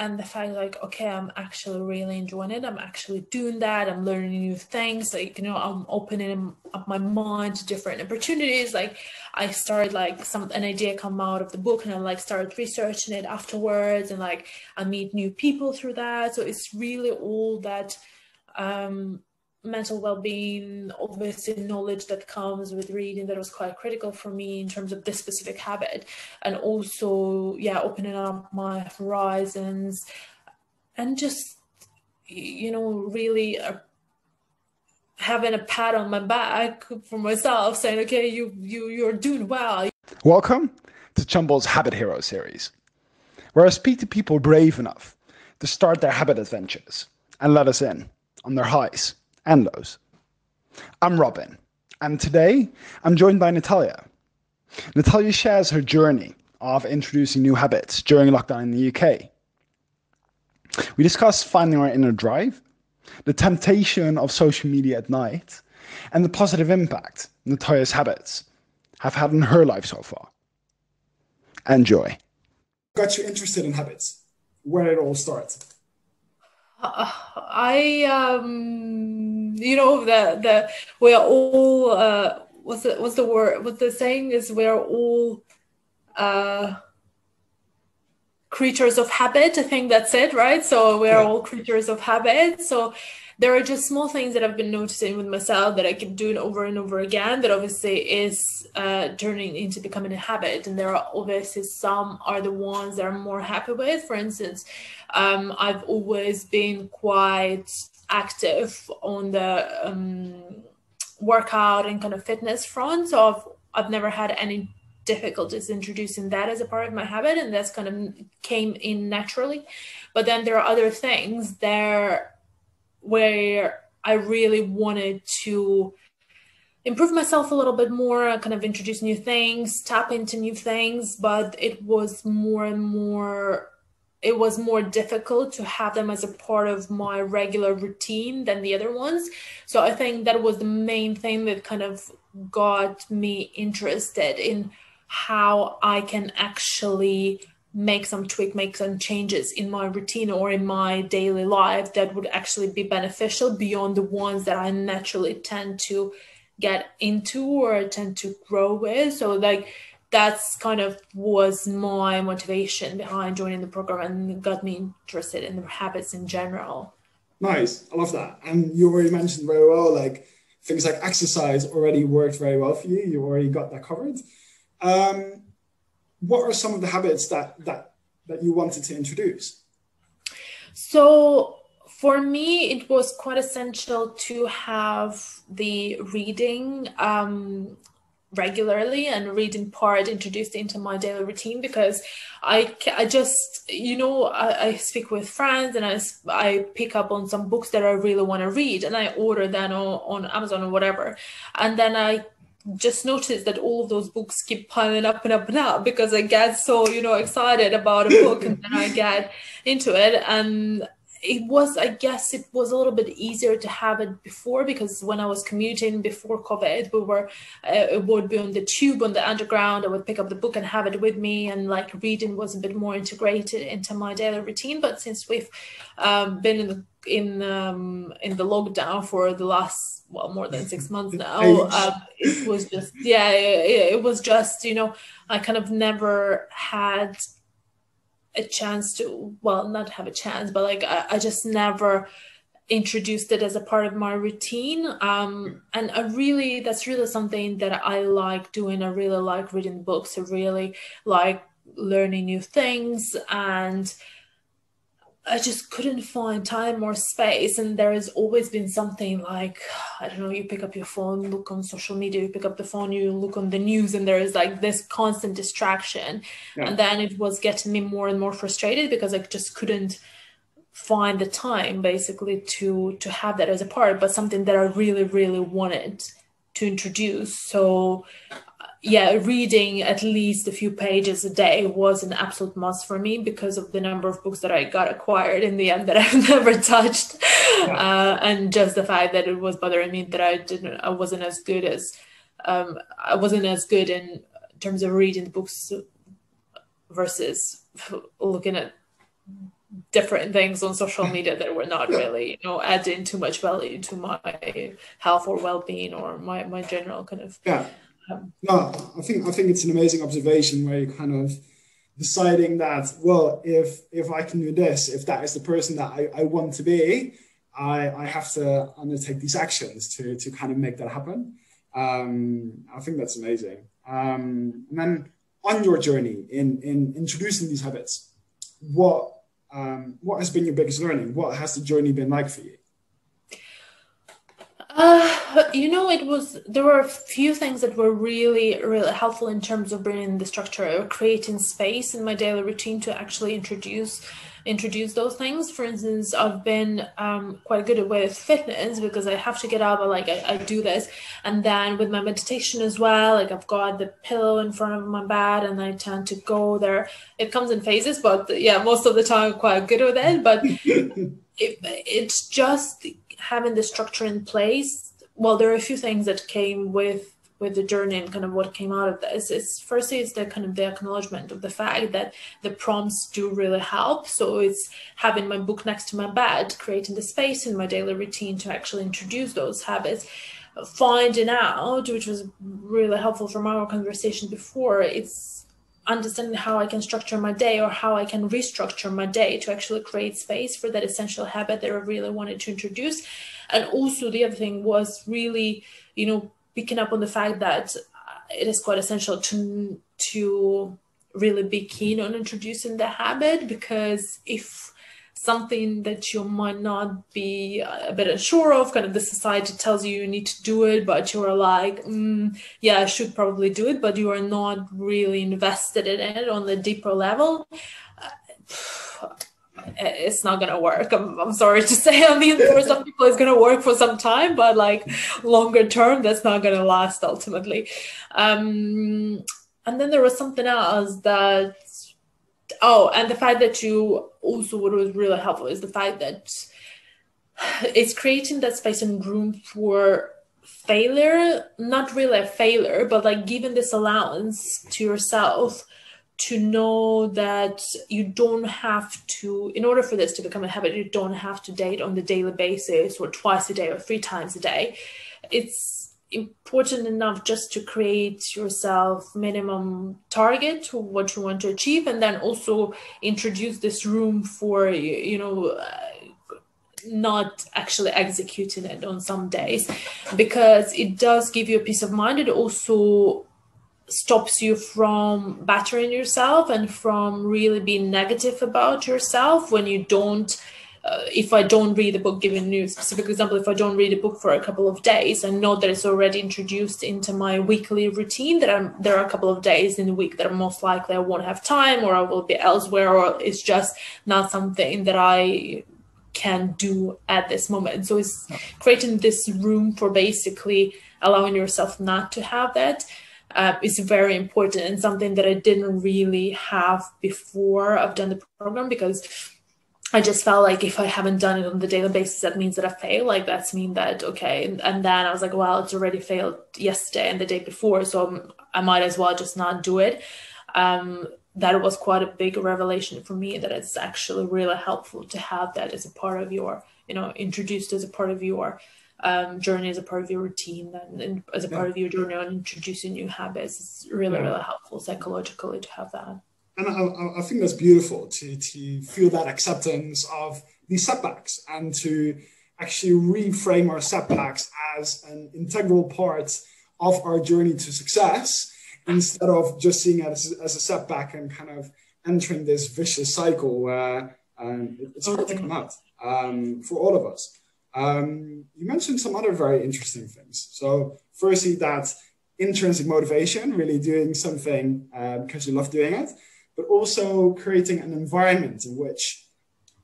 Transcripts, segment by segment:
and the fact like, okay, I'm actually really enjoying it. I'm actually doing that. I'm learning new things. Like, I'm opening up my mind to different opportunities. Like I started like an idea come out of the book and I like started researching it afterwards, and like I meet new people through that. So it's really all that mental well-being, obviously knowledge that comes with reading that was quite critical for me in terms of this specific habit, and also opening up my horizons and just really having a pat on my back for myself saying, okay, you're doing well. Welcome to Chumble's Habit Hero series, where I speak to people brave enough to start their habit adventures and let us in on their highs and lows. I'm Robin, and today I'm joined by Natalya. Natalya shares her journey of introducing new habits during lockdown in the UK. We discuss finding our inner drive, the temptation of social media at night, and the positive impact Natalya's habits have had in her life so far. Enjoy. Got you interested in habits? Where did it all start? We're all what's the word? What the saying is, we're all creatures of habit. I think that's it, right? So we're all creatures of habit. So there are just small things that I've been noticing with myself that I keep doing over and over again that obviously is turning into becoming a habit. And there are obviously some are the ones that I'm more happy with. For instance, I've always been quite active on the workout and kind of fitness front. So I've never had any difficulties introducing that as a part of my habit, and that's kind of came in naturally. But then there are other things there where I really wanted to improve myself a little bit more, kind of introduce new things, tap into new things, but it was more difficult to have them as a part of my regular routine than the other ones. So I think that was the main thing that kind of got me interested in how I can actually make some changes in my routine or in my daily life that would actually be beneficial beyond the ones that I naturally tend to get into or tend to grow with. So like that's kind of was my motivation behind joining the program and got me interested in the habits in general. Nice. I love that. And you already mentioned very well, like things like exercise already worked very well for you. You already got that covered. What are some of the habits that you wanted to introduce? So for me, it was quite essential to have the reading regularly and reading part introduced into my daily routine, because I just, I speak with friends and I pick up on some books that I really want to read and I order them on Amazon or whatever. And then I just noticed that all of those books keep piling up and up and up because I get so, excited about a book and then I get into it. And I guess it was a little bit easier to have it before, because when I was commuting before COVID, it would be on the tube, on the underground. I would pick up the book and have it with me, and like reading was a bit more integrated into my daily routine. But since we've been in the lockdown for the last more than 6 months now, it was just it was just I kind of never had a chance to, not have a chance, but like I just never introduced it as a part of my routine. And that's really something that I like doing. I really like reading books. I really like learning new things, and I just couldn't find time or space. And there has always been something like, I don't know, you pick up your phone, look on social media, you pick up the phone, you look on the news, and there is like this constant distraction. Yeah. And then it was getting me more and more frustrated because I just couldn't find the time basically to have that as a part, but something that I really, really wanted to introduce. So reading at least a few pages a day was an absolute must for me because of the number of books that I got acquired in the end that I've never touched. Yeah. And just the fact that it was bothering me that I wasn't as good in terms of reading the books versus looking at different things on social media that were not Yeah. really, adding too much value to my health or well-being or my general kind of. Yeah. No, I think it's an amazing observation where you kind of deciding that, well, if I can do this, if that is the person that I want to be, I have to undertake these actions to kind of make that happen. I think that's amazing. And then on your journey in introducing these habits, what has been your biggest learning? What has the journey been like for you? There were a few things that were really, really helpful in terms of bringing the structure or creating space in my daily routine to actually introduce those things. For instance, I've been quite good with fitness because I have to get up, I do this. And then with my meditation as well, like I've got the pillow in front of my bed and I tend to go there. It comes in phases, but yeah, most of the time I'm quite good with it. But it's just having the structure in place. Well, there are a few things that came with the journey and kind of what came out of this. Firstly, it's the kind of the acknowledgement of the fact that the prompts do really help. So it's having my book next to my bed, creating the space in my daily routine to actually introduce those habits. Finding out, which was really helpful from our conversation before, it's understanding how I can structure my day or how I can restructure my day to actually create space for that essential habit that I really wanted to introduce. And also the other thing was really, picking up on the fact that it is quite essential to really be keen on introducing the habit, because if something that you might not be a bit unsure of, kind of the society tells you need to do it, but you're like, yeah, I should probably do it, but you are not really invested in it on the deeper level, it's not gonna work. I'm sorry to say. I mean, for some people it's gonna work for some time, but like longer term, that's not gonna last ultimately. And then there was something else that, and the fact that you also, what was really helpful is the fact that it's creating that space and room for failure, not really a failure, but like giving this allowance to yourself to know that you don't have to, in order for this to become a habit, you don't have to date on the daily basis or twice a day or 3 times a day. It's important enough just to create yourself minimum target to what you want to achieve, and then also introduce this room for, not actually executing it on some days, because it does give you a peace of mind. It also stops you from battering yourself and from really being negative about yourself when you don't, if I don't read a book, giving you a specific example, if I don't read a book for a couple of days, I know that it's already introduced into my weekly routine, that there are a couple of days in the week that are most likely I won't have time, or I will be elsewhere, or it's just not something that I can do at this moment. So it's creating this room for basically allowing yourself not to have that. Is very important, and something that I didn't really have before I've done the program, because I just felt like if I haven't done it on the daily basis, that means that I fail. Like that's mean that, okay. And then I was like, well, it's already failed yesterday and the day before, so I might as well just not do it. That was quite a big revelation for me, that it's actually really helpful to have that as a part of your, introduced as a part of your journey, as a part of your routine, and as a part of your journey on introducing new habits. It's really, really helpful psychologically to have that. And I think that's beautiful to feel that acceptance of these setbacks, and to actually reframe our setbacks as an integral part of our journey to success, instead of just seeing it as a setback and kind of entering this vicious cycle where it's hard to come out for all of us. You mentioned some other very interesting things. So firstly, that intrinsic motivation, really doing something because you love doing it, but also creating an environment in which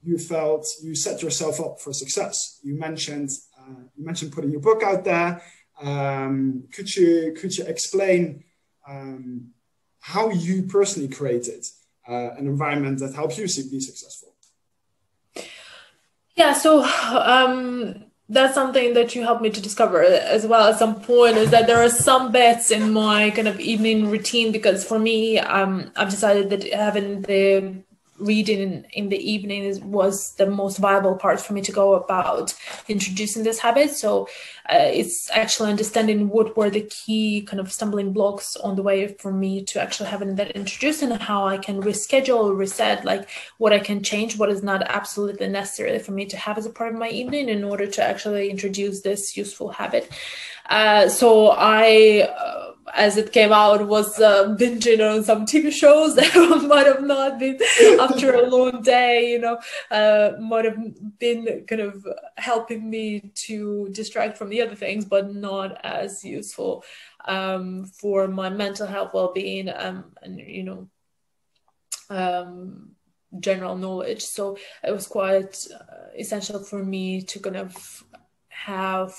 you felt you set yourself up for success. You mentioned putting your book out there. Could you explain how you personally created an environment that helps you be successful? Yeah, so that's something that you helped me to discover as well at some point, is that there are some bits in my kind of evening routine, because for me, I've decided that having the reading in the evening was the most viable part for me to go about introducing this habit. So it's actually understanding what were the key kind of stumbling blocks on the way for me to actually having that introduced, and how I can reschedule, reset, like what I can change, what is not absolutely necessary for me to have as a part of my evening in order to actually introduce this useful habit. So I, as it came out, was binging on some TV shows that might have not been after a long day, you know, might have been kind of helping me to distract from the other things, but not as useful for my mental health, well-being, and, you know, general knowledge. So it was quite essential for me to kind of have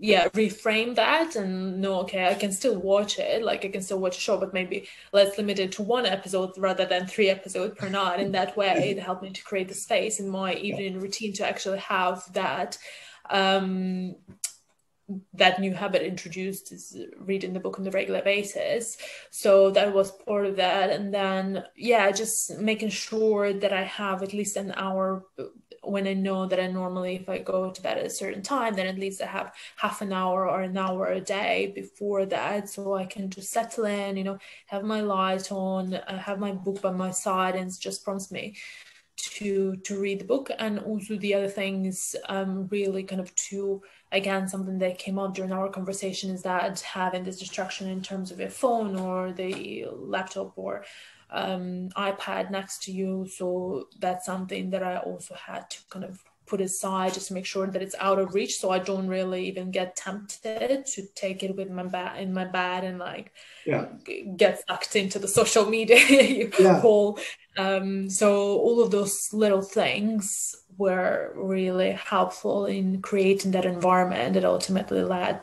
reframe that and know, okay, I can still watch it, like I can still watch a show, but maybe let's limit it to 1 episode rather than 3 episodes per night. In that way, it helped me to create the space in my evening routine to actually have that that new habit introduced, is reading the book on a regular basis. So that was part of that. And then, just making sure that I have at least an hour, when I know that I normally, if I go to bed at a certain time, then at least I have half an hour or an hour a day before that. So I can just settle in, you know, have my light on, have my book by my side, and it just prompts me to read the book. And also the other things, really kind of to, again, something that came up during our conversation, is that having this distraction in terms of your phone or the laptop or iPad next to you. So that's something that I also had to kind of put aside, just to make sure that it's out of reach, so I don't really even get tempted to take it with my in my bed and like get sucked into the social media hole. So all of those little things were really helpful in creating that environment that ultimately led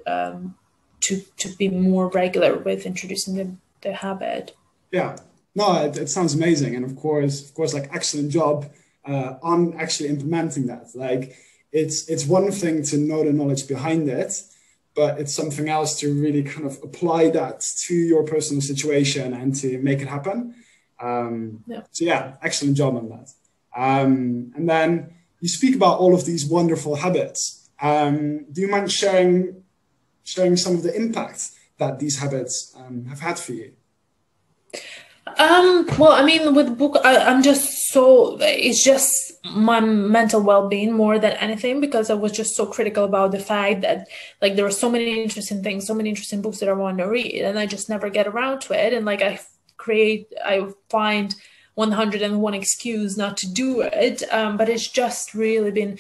to be more regular with introducing the habit. Yeah, no, it sounds amazing, and of course, like, excellent job on actually implementing that. Like, it's one thing to know the knowledge behind it, but it's something else to really kind of apply that to your personal situation and to make it happen. So excellent job on that. And then you speak about all of these wonderful habits. Do you mind sharing some of the impact that these habits have had for you? Well, I mean, with the book, I'm just so, it's just my mental well-being more than anything, because I was just so critical about the fact that, like, there are so many interesting things, so many interesting books that I want to read, and I just never get around to it. And like, I find 101 excuse not to do it. But it's just really been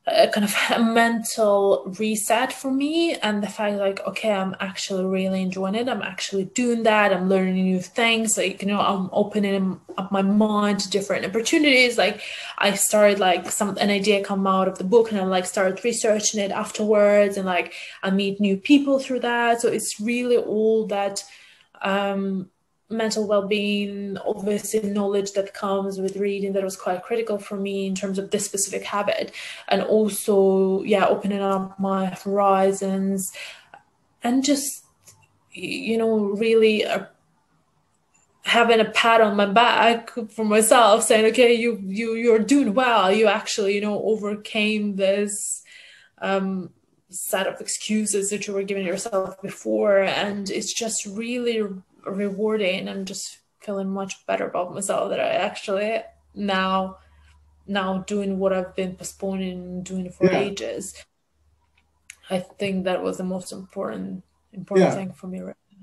a kind of a mental reset for me, and the fact, like, okay, I'm actually really enjoying it, I'm actually doing that, I'm learning new things, like, you know, I'm opening up my mind to different opportunities. Like, I started, like, an idea come out of the book, and I like started researching it afterwards, and like I meet new people through that. So it's really all that mental well-being, obviously knowledge that comes with reading, that was quite critical for me in terms of this specific habit. And also, opening up my horizons, and just, you know, really having a pat on my back for myself, saying, okay, you're doing well, you actually, you know, overcame this set of excuses that you were giving yourself before. And it's just really rewarding. I'm just feeling much better about myself, that I actually now doing what I've been postponing doing for ages. I think that was the most important thing for me right now.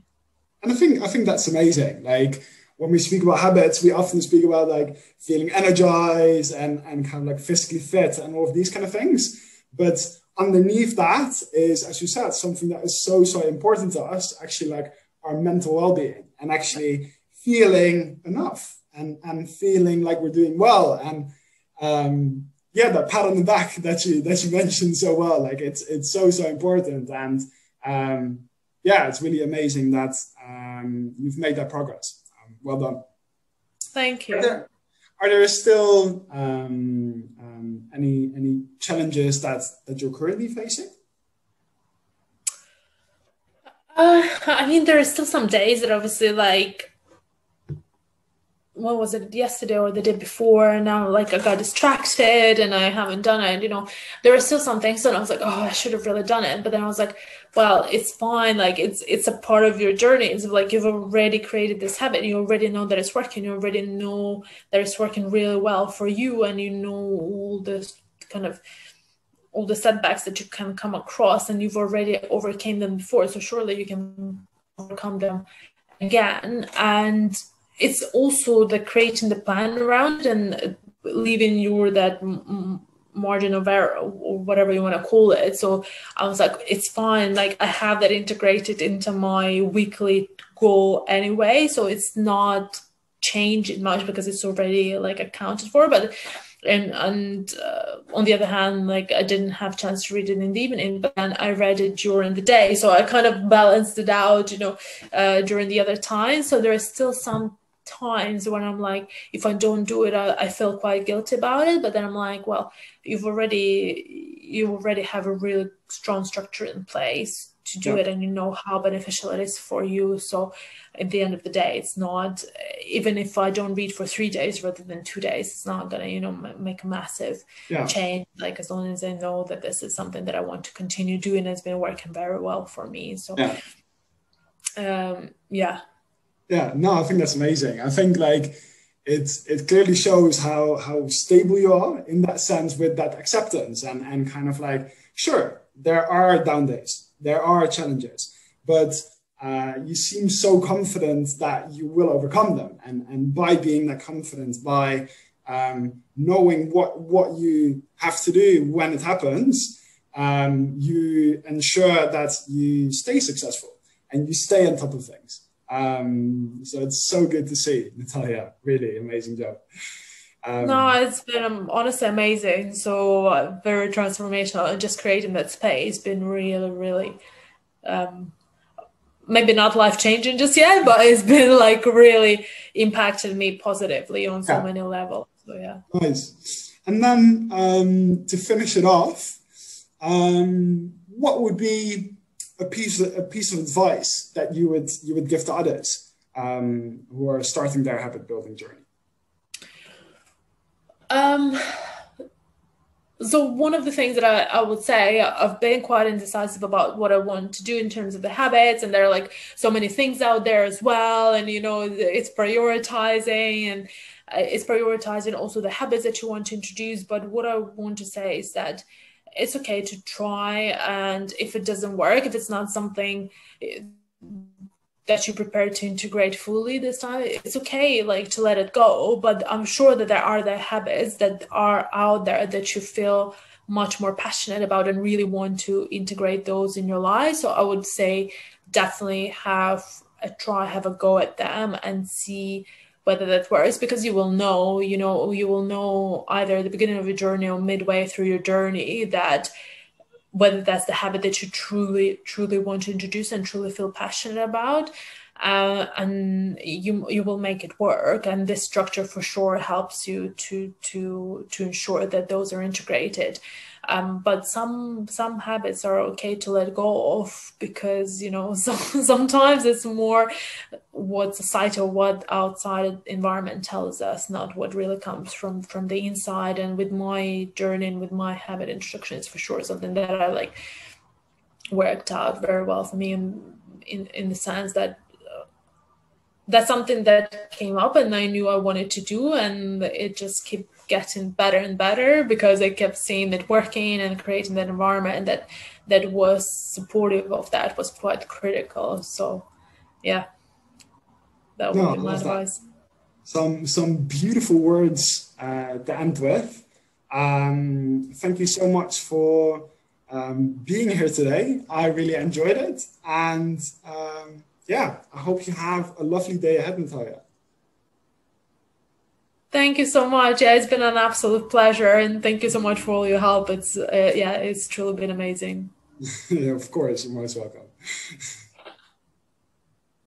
And I think that's amazing. Like, when we speak about habits, we often speak about like feeling energized and kind of like physically fit and all of these kind of things. But underneath that is, as you said, something that is so important to us, actually, like our mental well-being, and actually feeling enough and feeling like we're doing well. And that pat on the back that you mentioned so well, like it's so important. And it's really amazing that you've made that progress. Well done. Thank you. Are there still any challenges that you're currently facing? I mean, there are still some days that obviously, like, what was it, yesterday or the day before, and now like I got distracted and I haven't done it. And, you know, there are still some things that I was like, oh, I should have really done it. But then I was like, well, it's fine. Like it's a part of your journey. It's like you've already created this habit. You already know that it's working. You already know that it's working really well for you, and you know all the kind of all the setbacks that you can come across, and you've already overcame them before. So surely you can overcome them again. And it's also the creating the plan around and leaving your that margin of error or whatever you want to call it. So I was like, it's fine. Like I have that integrated into my weekly goal anyway. So it's not changing much because it's already like accounted for. But and on the other hand, like I didn't have a chance to read it in the evening, but then I read it during the day. So I kind of balanced it out, you know, during the other time. So there are still some times when I'm like, if I don't do it, I feel quite guilty about it. But then I'm like, well, you already have a really strong structure in place to do it, and you know how beneficial it is for you. So at the end of the day, it's not, even if I don't read for 3 days rather than 2 days, it's not gonna, you know, make a massive change. Like as long as I know that this is something that I want to continue doing, it's been working very well for me. So no, I think that's amazing. I think like it clearly shows how stable you are in that sense, with that acceptance and kind of like, sure, there are down days, there are challenges, but you seem so confident that you will overcome them. And by being that confident, by knowing what you have to do when it happens, you ensure that you stay successful and you stay on top of things. So it's so good to see, Natalya. Really amazing job. No, it's been honestly amazing. So very transformational, and just creating that space been really, really maybe not life-changing just yet, but it's been like really impacted me positively on so many levels. So yeah. Nice. And then to finish it off, what would be a piece of advice that you would give to others who are starting their habit building journey? So one of the things that I would say, I've been quite indecisive about what I want to do in terms of the habits, and there are like so many things out there as well, and you know, it's prioritizing also the habits that you want to introduce. But what I want to say is that it's okay to try, and if it doesn't work, if it's not something that you prepare to integrate fully this time, it's okay like to let it go. But I'm sure that there are the habits that are out there that you feel much more passionate about and really want to integrate those in your life. So I would say definitely have a go at them and see whether that works, because you will know either at the beginning of your journey or midway through your journey that whether that's the habit that you truly want to introduce and truly feel passionate about, and you will make it work. And this structure for sure helps you to ensure that those are integrated. But some habits are okay to let go of, because you know, sometimes it's more what society or what outside environment tells us, not what really comes from the inside. And with my journey and with my habit introduction, it's for sure something that I like worked out very well for me in the sense that that's something that came up and I knew I wanted to do, and it just kept getting better and better because I kept seeing it working and creating that environment that was supportive of that was quite critical. So yeah, that would be my advice. Some beautiful words to end with. Thank you so much for being here today. I really enjoyed it, and I hope you have a lovely day ahead, Natalya. Thank you so much. Yeah, it's been an absolute pleasure, and thank you so much for all your help. It's truly been amazing. Yeah, of course, you're most welcome.